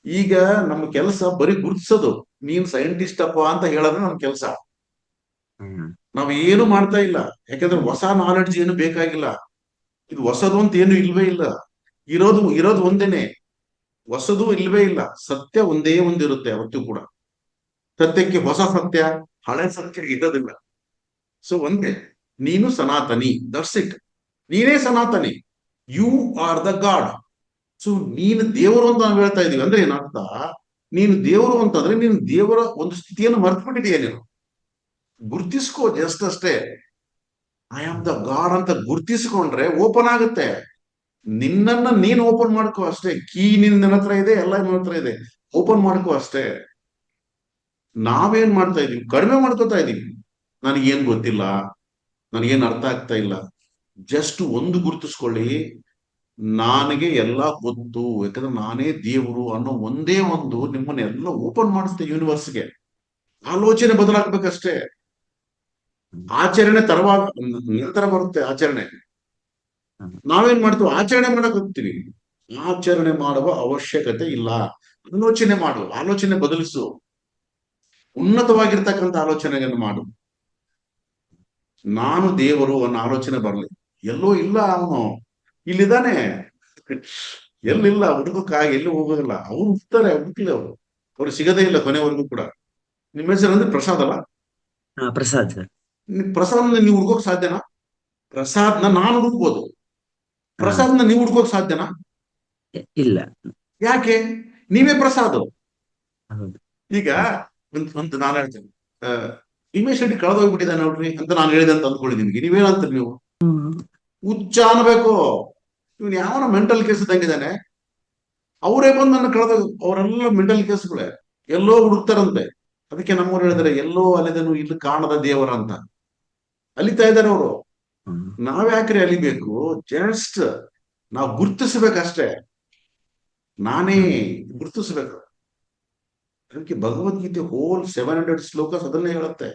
ಈಗ ನಮ್ಮ ಕೆಲಸ ಬರೀ ಗುರ್ತಿಸೋದು, ನೀನ್ ಸೈಂಟಿಸ್ಟ್ ಅಪ್ಪ ಅಂತ ಹೇಳೋದು ನಮ್ಮ ಕೆಲಸ. ಹ್ಮ್. ನಾವು ಏನು ಮಾಡ್ತಾ ಇಲ್ಲ, ಯಾಕಂದ್ರೆ ಹೊಸ ನಾಲೆಡ್ಜ್ ಏನು ಬೇಕಾಗಿಲ್ಲ. ಇದು ಹೊಸದು ಅಂತ ಏನು ಇಲ್ವೇ ಇಲ್ಲ. ಇರೋದು ಒಂದೇನೆ, ಹೊಸದು ಇಲ್ವೇ ಇಲ್ಲ. ಸತ್ಯ ಒಂದೇ ಒಂದಿರುತ್ತೆ ಅವತ್ತು ಕೂಡ. ಸತ್ಯಕ್ಕೆ ಹೊಸ ಸತ್ಯ, ಹಳೆ ಸತ್ಯ ಇರೋದಿಲ್ಲ. ಸೊ ಒಂದೇ, ನೀನು ಸನಾತನಿ, ದಟ್ಸ್ ಇಟ್. ನೀನೇ ಸನಾತನಿ, you are the god. So ನೀನು ದೇವರು ಅಂತ ನಾವು ಹೇಳ್ತಾ ಇದೀವಿ ಅಂದ್ರೆ ಏನರ್ಥ? ನೀನು ದೇವರು ಅಂತಂದ್ರೆ ನೀನು ದೇವರ ಒಂದು ಸ್ಥಿತಿಯನ್ನು ಮರ್ತ್ಬಿಟ್ಟಿದೀಯ ನೀನು. ಗುರ್ತಿಸ್ಕೋ, ಜಸ್ಟ್ ಅಷ್ಟೇ. ಐ ಆಮ್ ದ ಗಾಡ್ ಅಂತ ಗುರ್ತಿಸ್ಕೊಂಡ್ರೆ ಓಪನ್ ಆಗುತ್ತೆ. ನಿನ್ನನ್ನ ನೀನ್ ಓಪನ್ ಮಾಡ್ಕೋ ಅಷ್ಟೇ. ಕೀ ನಿನ್ನ ಹತ್ರ ಇದೆ, ಎಲ್ಲ ನನ್ನ ಹತ್ರ ಇದೆ, ಓಪನ್ ಮಾಡ್ಕೋ ಅಷ್ಟೇ. ನಾವೇನ್ ಮಾಡ್ತಾ ಇದೀವಿ, ಕಡಿಮೆ ಮಾಡ್ಕೋತಾ ಇದೀವಿ. ನನಗೇನ್ ಗೊತ್ತಿಲ್ಲ, ನನಗೇನ್ ಅರ್ಥ ಆಗ್ತಾ ಇಲ್ಲ. ಜಸ್ಟ್ ಒಂದು ಗುರ್ತಿಸ್ಕೊಳ್ಳಿ, ನನಗೆ ಎಲ್ಲ ಗೊತ್ತು, ಯಾಕಂದ್ರೆ ನಾನೇ ದೇವರು ಅನ್ನೋ ಒಂದೇ ಒಂದು ನಿಮ್ಮನ್ನ ಎಲ್ಲ ಓಪನ್ ಮಾಡಿಸುತ್ತೆ ಯೂನಿವರ್ಸ್ಗೆ. ಆಲೋಚನೆ ಬದಲಾಗ್ಬೇಕಷ್ಟೇ. ಆಚರಣೆ ತರವಾಗ ನಂತರ ಬರುತ್ತೆ ಆಚರಣೆ. ನಾವೇನ್ ಮಾಡ್ತೀವಿ, ಆಚರಣೆ ಮಾಡಕ್ ಹೋಗ್ತೀವಿ. ಆಚರಣೆ ಮಾಡುವ ಅವಶ್ಯಕತೆ ಇಲ್ಲ. ಆಲೋಚನೆ ಮಾಡು, ಆಲೋಚನೆ ಬದಲಿಸು, ಉನ್ನತವಾಗಿರ್ತಕ್ಕಂಥ ಆಲೋಚನೆಯನ್ನು ಮಾಡು. ನಾನು ದೇವರು ಅನ್ನೋ ಆಲೋಚನೆ ಬರಲಿ. ಎಲ್ಲೋ ಇಲ್ಲ ಅವನು, ಇಲ್ಲಿದ್ದಾನೆ. ಎಲ್ಲಿಲ್ಲ ಹುಡುಗಕ್ಕಾಗಿ ಎಲ್ಲಿ ಹೋಗೋದಿಲ್ಲ. ಅವ್ರು ಹುಡ್ತಾರೆ, ಹುಡುಕ್ಲಿ ಅವರು, ಅವ್ರು ಸಿಗದೇ ಇಲ್ಲ ಕೊನೆವರೆಗೂ ಕೂಡ. ನಿಮ್ಮ ಹೆಸರು ಅಂದ್ರೆ ಪ್ರಸಾದ್ ಅಲ್ಲ? ಹಾ, ಪ್ರಸಾದ್ ಸರ್. ಪ್ರಸಾದ್ನ ನೀವು ಹುಡ್ಕೋಕ್ ಸಾಧ್ಯನಾ? ಪ್ರಸಾದ್ನ ನಾನು ಹುಡುಕ್ಬೋದು, ಹಾ. ಪ್ರಸಾದ್ನ ನೀವು ಹುಡ್ಕೋಕ್ ಸಾಧ್ಯನಾ? ಇಲ್ಲ. ಯಾಕೆ? ನೀವೇ ಪ್ರಸಾದ್. ಹೌದು. ಈಗ ಒಂದು ನಾನು ಹೇಳ್ತೇನೆ, ಹಿಮೇಶ್ ರೆಡ್ಡಿ ಕಳೆದೋಗ್ಬಿಟ್ಟಿದ್ದಾನೆ ನೋಡ್ರಿ ಅಂತ ನಾನು ಹೇಳಿದೆ ಅಂತ ಅಂದ್ಕೊಳ್ಳಿ. ನಿಮ್ಗೆ ನೀವೇನಂತೀರಿ ನೀವು? ಹುಚ್ಚ ಅನ್ಬೇಕು. ಇವನ್ ಯಾವನ ಮೆಂಟಲ್ ಕೇಸ್ ಇದ್ದಂಗಿದ್ದಾನೆ. ಅವರೇ ಬಂದು ನನ್ನ ಕಳೆದೋಗ, ಅವರೆಲ್ಲ ಮೆಂಟಲ್ ಕೇಸ್ಗಳೇ, ಎಲ್ಲೋ ಹುಡುಕ್ತಾರಂತೆ. ಅದಕ್ಕೆ ನಮ್ಮವ್ರು ಹೇಳಿದಾರೆ, ಎಲ್ಲೋ ಅಲಿದನು ಇಲ್ಲಿ ಕಾಣದ ದೇವರ ಅಂತ. ಅಲಿತಾ ಇದ್ದಾರೆ ಅವರು. ನಾವ್ಯಾಕ್ರಿ ಅಲಿಬೇಕು? ಜಸ್ಟ್ ನಾವು ಗುರ್ತಿಸ್ಬೇಕಷ್ಟೇ. ನಾನೇ ಗುರ್ತಿಸ್ಬೇಕು. ಅದಕ್ಕೆ ಭಗವದ್ಗೀತೆ ಹೋಲ್ 700 ಶ್ಲೋಕಸ್ ಅದನ್ನೇ ಹೇಳುತ್ತೆ.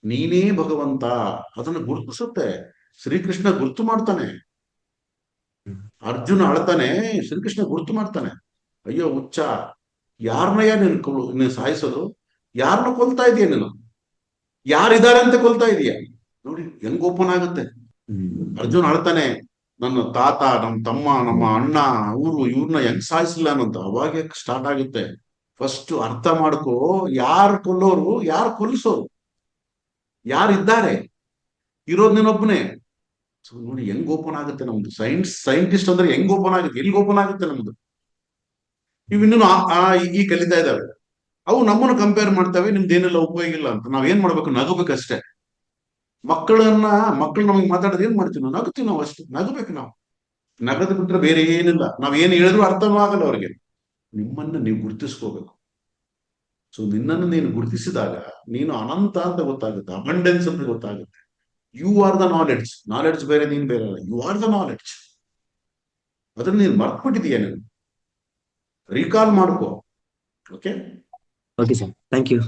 ನೀನೇ ಭಗವಂತ, ಅದನ್ನು ಗುರುತಿಸುತ್ತೆ. ಶ್ರೀಕೃಷ್ಣ ಗುರ್ತು ಮಾಡ್ತಾನೆ, ಅರ್ಜುನ ಅಳ್ತಾನೆ, ಶ್ರೀಕೃಷ್ಣ ಗುರ್ತು ಮಾಡ್ತಾನೆ. ಅಯ್ಯೋ ಹುಚ್ಚ, ಯಾರನ್ನಯ್ಯ ನೀನು ಸಾಯಿಸೋದು? ಯಾರನ್ನ ಕೊಲ್ತಾ ಇದೀಯ ನೀನು? ಯಾರಿದ್ದಾರೆ ಅಂತ ಕೊಲ್ತಾ ಇದೀಯ? ನೋಡಿ ಹೆಂಗ್ ಓಪನ್ ಆಗುತ್ತೆ. ಅರ್ಜುನ್ ಅಳ್ತಾನೆ, ನನ್ನ ತಾತ, ನಮ್ಮ ತಮ್ಮ, ನಮ್ಮ ಅಣ್ಣ, ಇವ್ರನ್ನ ಹೆಂಗ್ ಸಾಯಿಸಿಲ್ಲ ಅನ್ನಂತ. ಅವಾಗೆ ಸ್ಟಾರ್ಟ್ ಆಗುತ್ತೆ. ಫಸ್ಟ್ ಅರ್ಥ ಮಾಡ್ಕೋ, ಯಾರು ಕೊಲ್ಲೋರು, ಯಾರು ಕೊಲ್ಲಿಸೋರು, ಯಾರಿದ್ದಾರೆ, ಇರೋದ್ ನೀನೊಬ್ಬನೇ. ಸೊ ನೋಡಿ ಹೆಂಗ್ ಓಪನ್ ಆಗುತ್ತೆ ನಮ್ದು. ಸೈಂಟಿಸ್ಟ್ ಅಂದ್ರೆ ಹೆಂಗ್ ಓಪನ್ ಆಗುತ್ತೆ, ಎಲ್ಲಿಗೆ ಓಪನ್ ಆಗುತ್ತೆ ನಮ್ದು. ಇವ್ ಇನ್ನೂ ಈ ಕಲಿತಾ ಇದ್ದಾವೆ, ಅವು ನಮ್ಮನ್ನು ಕಂಪೇರ್ ಮಾಡ್ತವೆ, ನಿಮ್ದೇನೆಲ್ಲ ಉಪಯೋಗ ಇಲ್ಲ ಅಂತ. ನಾವ್ ಏನ್ ಮಾಡ್ಬೇಕು? ನಗಬೇಕಷ್ಟೇ. ಮಕ್ಕಳು ನಮಗೆ ಮಾತಾಡೋದು ಏನ್ ಮಾಡ್ತೀವಿ ನಾವು? ನಗುತ್ತೀವಿ ನಾವು ಅಷ್ಟೇ. ನಗಬೇಕು ನಾವು. ನಗದು ಬಿಟ್ರೆ ಬೇರೆ ಏನಿಲ್ಲ. ನಾವ್ ಏನ್ ಹೇಳಿದ್ರು ಅರ್ಥನೂ ಆಗಲ್ಲ ಅವ್ರಿಗೆ. ನಿಮ್ಮನ್ನ ನೀವು ಗುರುತಿಸ್ಕೋಬೇಕು. ಸೊ ನಿನ್ನನ್ನು ನೀನು ಗುರುತಿಸಿದಾಗ ನೀನು ಅನಂತ ಅಂತ ಗೊತ್ತಾಗುತ್ತೆ, ಅಬಂಡೆನ್ಸ್ ಅಂತ ಗೊತ್ತಾಗುತ್ತೆ. You are the knowledge. Knowledge ಬೇರೆ, ನೀನ್ ಬೇರೆ ಅಲ್ಲ. You are the knowledge. ಅದನ್ನ ನೀನು ಮರ್ತ್ಬಿಟ್ಟಿದೀಯ. ನೀನು ರೀಕಾಲ್ ಮಾಡ್ಕೋ. Okay. Okay sir, thank you.